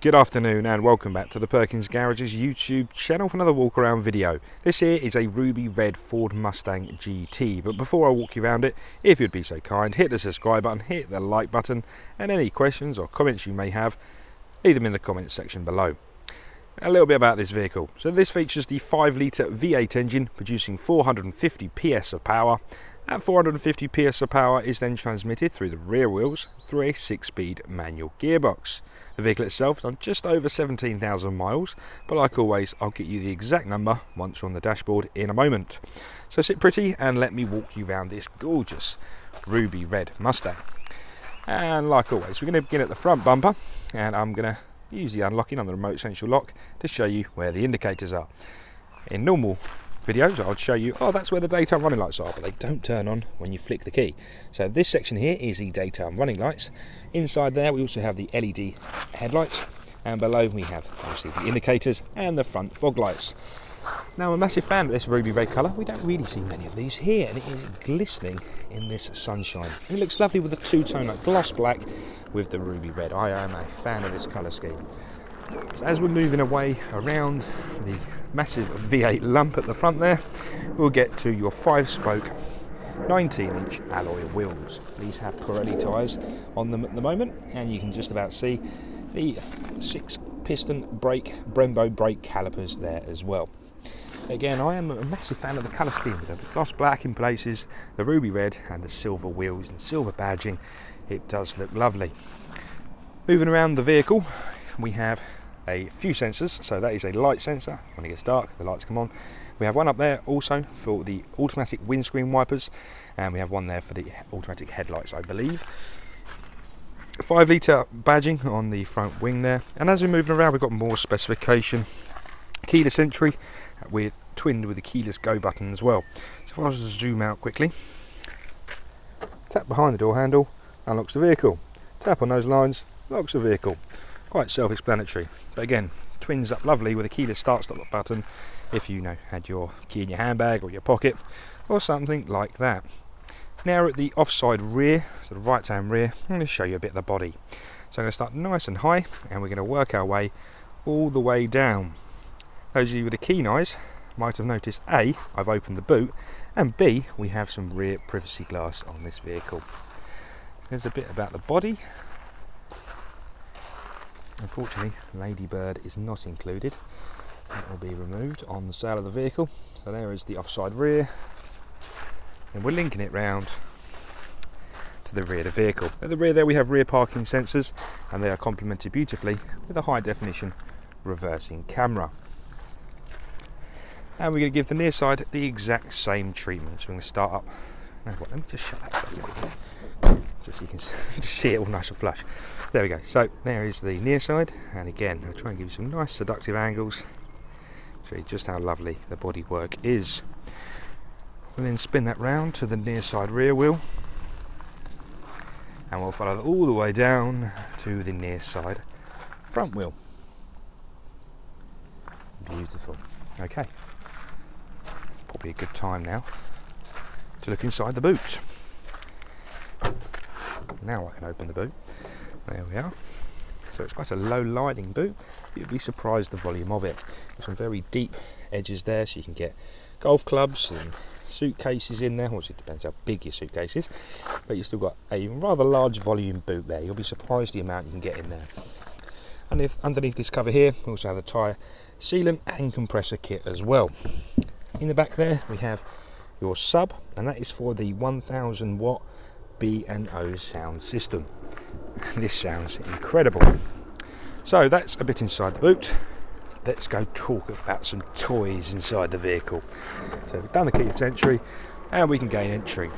Good afternoon and welcome back to the Perkins Garage's YouTube channel for another walk around video. This here is a ruby red Ford Mustang GT, but before I walk you around it, if you'd be so kind, hit the subscribe button, hit the like button, and any questions or comments you may have, leave them in the comments section below. A little bit about this vehicle. So this features the 5-litre V8 engine producing 450 PS of power. That 450 PS of power is then transmitted through the rear wheels through a 6-speed manual gearbox. The vehicle itself is on just over 17,000 miles, but like always I'll get you the exact number once you're on the dashboard in a moment. So sit pretty and let me walk you around this gorgeous ruby red Mustang. And like always, we're going to begin at the front bumper, and I'm going to use the unlocking on the remote central lock to show you where the indicators are. In normal videos I'll show you, oh, that's where the daytime running lights are, but they don't turn on when you flick the key. So this section here is the daytime running lights. Inside there we also have the LED headlights, and below we have obviously the indicators and the front fog lights. Now, I'm a massive fan of this ruby red colour. We don't really see many of these here, and it is glistening in this sunshine. And it looks lovely with the two-tone like gloss black with the ruby red. I am a fan of this colour scheme. So as we're moving away around the massive V8 lump at the front there, we'll get to your 5-spoke 19-inch alloy wheels. These have Pirelli tyres on them at the moment, and you can just about see the 6-piston Brembo brake calipers there as well. Again, I am a massive fan of the colour scheme with the gloss black in places, the ruby red and the silver wheels and silver badging. It does look lovely. Moving around the vehicle, we have a few sensors. So that is a light sensor. When it gets dark, the lights come on. We have one up there also for the automatic windscreen wipers, and we have one there for the automatic headlights, I believe. 5-litre badging on the front wing there, and as we're moving around we've got more specification. Keyless entry with twinned with the keyless go button as well. So if I was to zoom out quickly, tap behind the door handle, unlocks the vehicle. Tap on those lines, locks the vehicle. Quite self-explanatory, but again, twins up lovely with a keyless start-stop button if you had your key in your handbag or your pocket or something like that. Now at the offside rear, so the right-hand rear, I'm going to show you a bit of the body. So I'm going to start nice and high, and we're going to work our way all the way down. Those of you with the keen eyes might have noticed A, I've opened the boot, and B, we have some rear privacy glass on this vehicle. There's a bit about the body. Unfortunately, Ladybird is not included. That will be removed on the sale of the vehicle. So there is the offside rear, and we're linking it round to the rear of the vehicle. At the rear there we have rear parking sensors, and they are complemented beautifully with a high definition reversing camera. And we're going to give the near side the exact same treatment. So we're going to start up. Let me just shut that up a little bit, just so you can just see it all nice and flush. There we go. So there is the near side, and again I'll try and give you some nice seductive angles, show you just how lovely the bodywork is. We'll then spin that round to the near side rear wheel, and we'll follow that all the way down to the near side front wheel. Beautiful. Okay, probably a good time now to look inside the boot. Now I can open the boot. There we are. So it's quite a low lining boot. You'd be surprised the volume of it. There's some very deep edges there, so you can get golf clubs and suitcases in there. Obviously it depends how big your suitcase is, but you've still got a rather large volume boot there. You'll be surprised the amount you can get in there. And if underneath this cover here, we also have the tyre sealant and compressor kit as well. In the back there we have your sub, and that is for the 1000 watt B&O sound system. This sounds incredible. So that's a bit inside the boot. Let's go talk about some toys inside the vehicle. So we've done the keyless entry, and we can gain entry.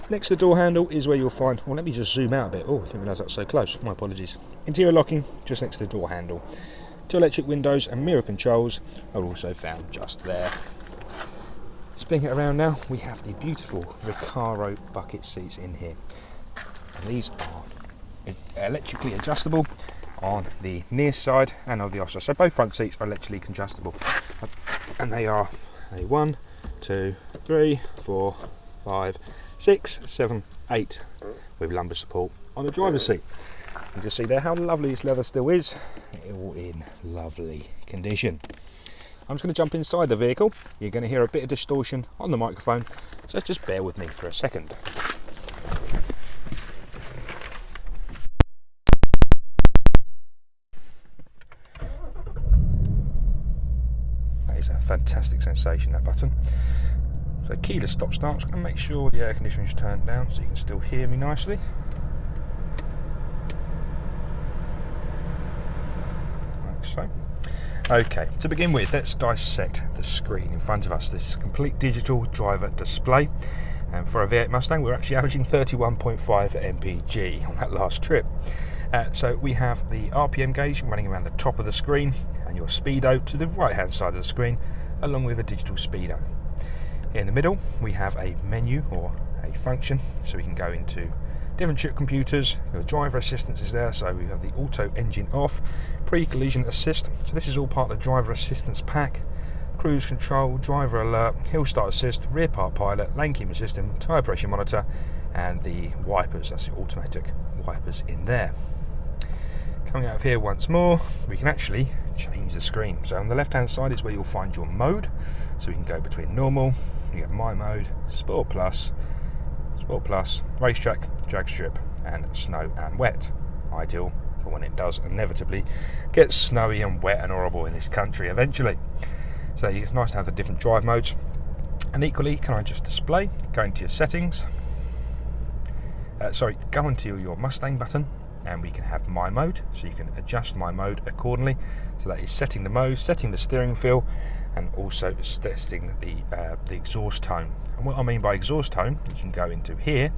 Next to the door handle is where you'll find, well, let me just zoom out a bit. Oh, I didn't realise that was so close, my apologies. Interior locking just next to the door handle. 2 electric windows and mirror controls are also found just there. Spinning it around now, we have the beautiful Recaro bucket seats in here. And these are electrically adjustable on the near side and on the offside. So both front seats are electrically adjustable. And they are a 1, 2, 3, 4, 5, 6, 7, 8 with lumbar support on the driver's seat. You can see there how lovely this leather still is, all in lovely condition. I'm just going to jump inside the vehicle. You're going to hear a bit of distortion on the microphone, so just bear with me for a second. That is a fantastic sensation, that button. So keyless stop start. I'm just going to make sure the air conditioning is turned down so you can still hear me nicely. Like so. Okay, to begin with, let's dissect the screen in front of us. This is a complete digital driver display, and for a V8 Mustang we're actually averaging 31.5 mpg on that last trip. So we have the RPM gauge running around the top of the screen, and your speedo to the right hand side of the screen, along with a digital speedo. In the middle we have a menu or a function, so we can go into different chip computers. Your driver assistance is there, so we have the auto engine off, pre-collision assist, so this is all part of the driver assistance pack, cruise control, driver alert, hill start assist, rear park pilot, lane keeping system, tyre pressure monitor, and the wipers. That's the automatic wipers in there. Coming out of here once more, we can actually change the screen. So on the left hand side is where you'll find your mode, so we can go between normal, you have my mode, Sport Plus, racetrack, drag strip, and snow and wet. Ideal for when it does inevitably get snowy and wet and horrible in this country eventually. So it's nice to have the different drive modes. And equally, can I just display, go into your settings, go into your Mustang button, and we can have my mode, so you can adjust my mode accordingly. So that is setting the mode, setting the steering feel, and also testing the exhaust tone. And what I mean by exhaust tone is you can go into here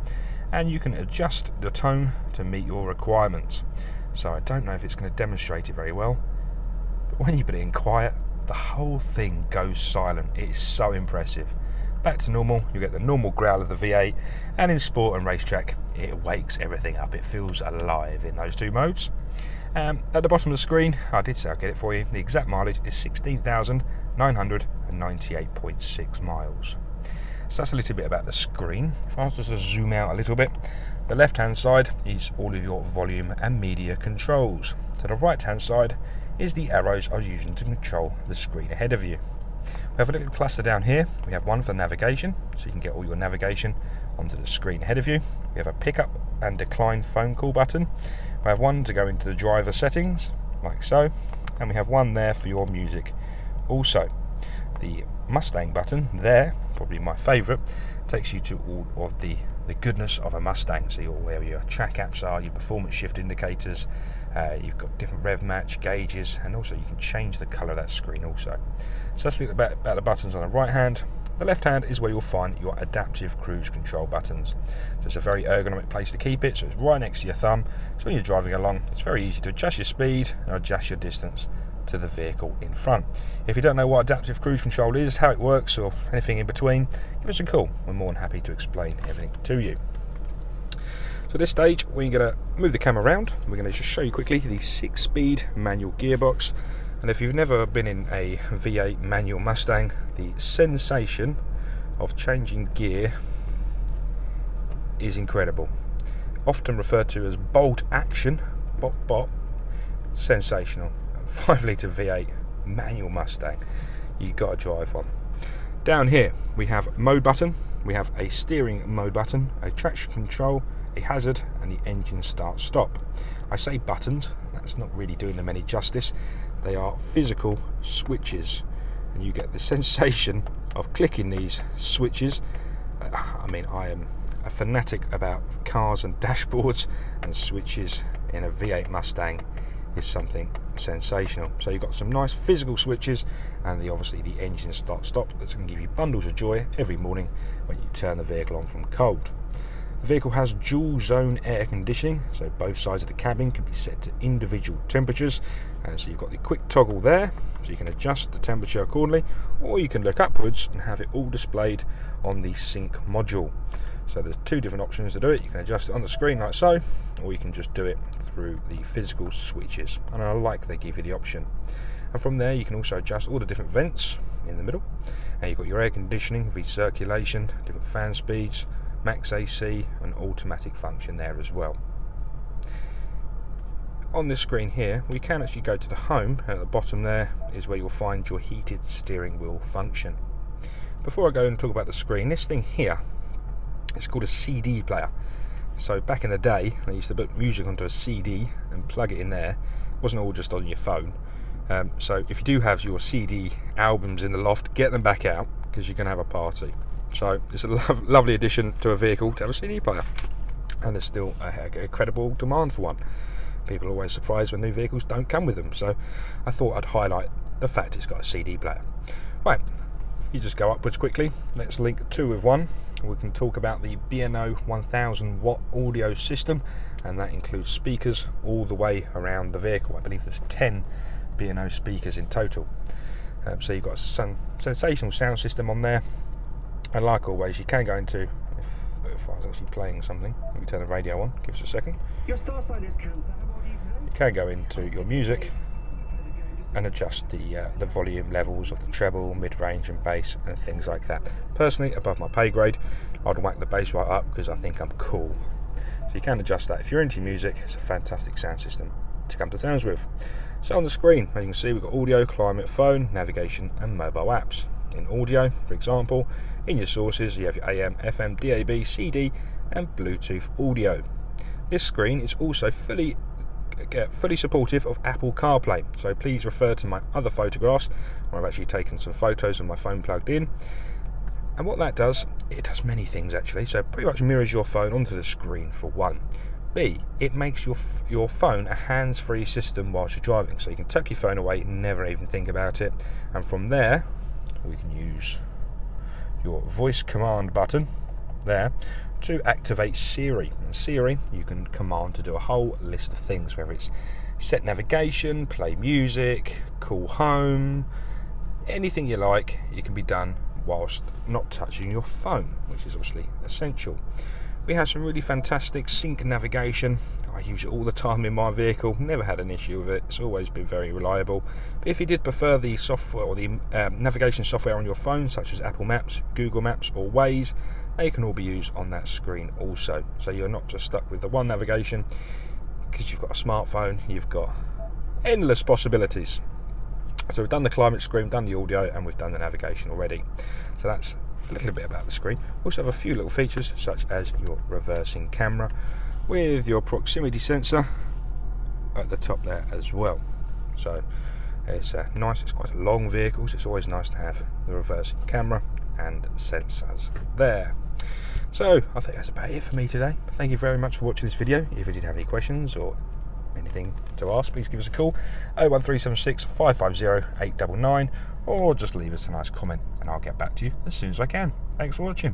and you can adjust the tone to meet your requirements. So I don't know if it's going to demonstrate it very well, but when you put it in quiet, the whole thing goes silent. It is so impressive. Back to normal, you get the normal growl of the V8, and in sport and racetrack it wakes everything up. It feels alive in those two modes. At the bottom of the screen, I did say I'll get it for you, the exact mileage is 16,998.6 miles. So that's a little bit about the screen. If I was to zoom out a little bit, the left hand side is all of your volume and media controls. To the right hand side is the arrows I was using to control the screen ahead of you. We have a little cluster down here. We have one for navigation, so you can get all your navigation onto the screen ahead of you. We have a pick up and decline phone call button. We have one to go into the driver settings, like so, and we have one there for your music also. The Mustang button there, probably my favourite, takes you to all of the goodness of a Mustang. So where your track apps are, your performance shift indicators, you've got different rev match gauges, and also you can change the colour of that screen also. So that's a little bit about the buttons on the right hand. The left hand is where you'll find your adaptive cruise control buttons. So it's a very ergonomic place to keep it, so it's right next to your thumb. So when you're driving along, it's very easy to adjust your speed and adjust your distance to the vehicle in front. If you don't know what adaptive cruise control is, how it works, or anything in between, give us a call. We're more than happy to explain everything to you. So at this stage, we're going to move the camera around. We're going to just show you quickly the 6-speed manual gearbox. And if you've never been in a V8 manual Mustang, the sensation of changing gear is incredible. Often referred to as bolt action, bop, sensational. 5-litre V8 manual Mustang, you've got to drive one. Down here we have mode button, we have a steering mode button, a traction control, a hazard, and the engine start stop. I say buttons, that's not really doing them any justice. They are physical switches, and you get the sensation of clicking these switches. I mean, I am a fanatic about cars and dashboards, and switches in a V8 Mustang is something sensational. So you've got some nice physical switches, and obviously the engine start stop that's going to give you bundles of joy every morning when you turn the vehicle on from cold. The vehicle has dual zone air conditioning, so both sides of the cabin can be set to individual temperatures, and so you've got the quick toggle there, so you can adjust the temperature accordingly, or you can look upwards and have it all displayed on the sync module. So there's two different options to do it. You can adjust it on the screen like so, or you can just do it through the physical switches, and I like they give you the option. And from there you can also adjust all the different vents in the middle, and you've got your air conditioning, recirculation, different fan speeds, max AC, and automatic function there as well. on this screen here, we can actually go to the home, and at the bottom there is where you'll find your heated steering wheel function. Before I go and talk about the screen, this thing here, it's called a CD player. So back in the day, they used to put music onto a CD and plug it in there. It wasn't all just on your phone. So if you do have your CD albums in the loft, get them back out, because you're going to have a party. So it's a lovely addition to a vehicle to have a CD player, and there's still a credible demand for one. People are always surprised when new vehicles don't come with them, so I thought I'd highlight the fact it's got a CD player. Right, you just go upwards quickly. Let's link two with one. We can talk about the B&O 1000 watt audio system, and that includes speakers all the way around the vehicle. I believe there's 10 B&O speakers in total. So you've got a sensational sound system on there, and like always, you can go into, if I was actually playing something, let me turn the radio on, give us a second. Your star sign is Cancer. How old are you today? You can go into your music and adjust the volume levels of the treble, mid-range and bass and things like that. Personally, above my pay grade, I'd whack the bass right up because I think I'm cool. So you can adjust that. If you're into music, it's a fantastic sound system to come to terms with. So on the screen, as you can see, we've got audio, climate, phone, navigation and mobile apps. In audio, for example, in your sources you have your AM, FM, DAB, CD and Bluetooth audio. This screen is also fully supportive of Apple CarPlay, so please refer to my other photographs where I've actually taken some photos of my phone plugged in. And what that does, it does many things actually. So it pretty much mirrors your phone onto the screen for one. B, it makes your phone a hands-free system whilst you're driving, so you can tuck your phone away and never even think about it. And from there, we can use your voice command button there to activate Siri. And Siri, you can command to do a whole list of things, whether it's set navigation, play music, call home, anything you like, it can be done whilst not touching your phone, which is obviously essential. We have some really fantastic sync navigation. I use it all the time in my vehicle, never had an issue with it, it's always been very reliable. But if you did prefer the software or the navigation software on your phone, such as Apple Maps, Google Maps or Waze, they can all be used on that screen also. So you're not just stuck with the one navigation, because you've got a smartphone, you've got endless possibilities. So we've done the climate screen, done the audio, and we've done the navigation already. So that's a little bit about the screen. We also have a few little features, such as your reversing camera with your proximity sensor at the top there as well. So it's nice, it's quite a long vehicle, so it's always nice to have the reversing camera and sensors there. So I think that's about it for me today. Thank you very much for watching this video. If you did have any questions or anything to ask, please give us a call, 01376 550 899, or just leave us a nice comment and I'll get back to you as soon as I can. Thanks for watching.